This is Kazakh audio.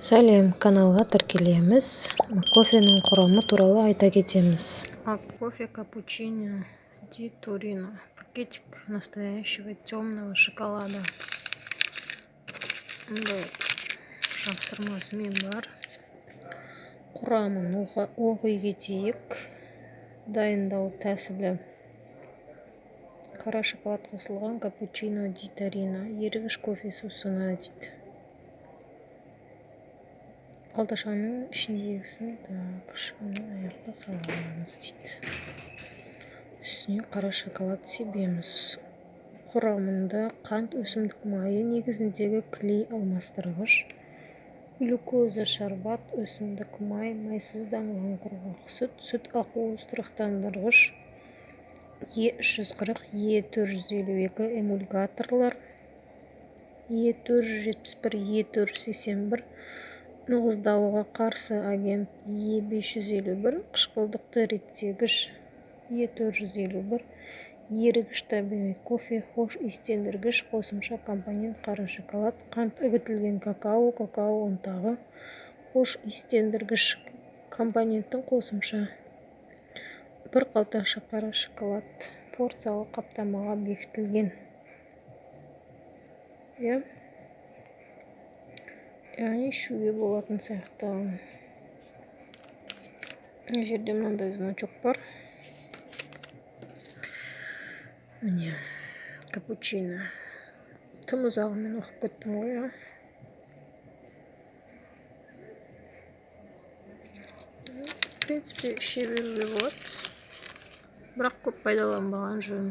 Сәлем, каналға тіркелеміз. Кофенің құрамы туралы айта кетеміз. Кофе капучино ди Торино. Пакетик настоящего темного шоколада. Жапсырмасымен бар. Құрамын оқи кетейік. Дайындау тәсілі. Қара шоколад қосылған капучино ди Торино. Ерігіш кофе сусына дейді. Қалташаның ішіндегісін кішкене аяққа саламыз дейді. Үстіне қара шоколад себеміз. Құрамында қант, өсімдік майы негізіндегі клей алмастырғыш, глюкоза, шарбат, өсімдік май, майсызданған құрғақ сүт, сүт ақуыз тұрақтандырғыш, Е340, Е452 эмульгаторлар, Е471, Е481, нығыздалуға қарсы агент Е551, қышқылдықты реттегіш Е451, ерігіш табиғи кофе, хош иістендіргіш, қосымша компонент қара шоколад, қант, үгітілген какао, какао ұнтағы, хош иістендіргіш компоненттің қосымша. Бір қалташа қара шоколад порциялы қаптамаға бекітілген. Яғни ішуге болатын сияқты. Жерде мынандай значок бар. Міне, капучино. Тым ұзағымен оқып кеттім ғой. В принципе, іше беруге болады. Бірақ көп пайдаланбаған жөн.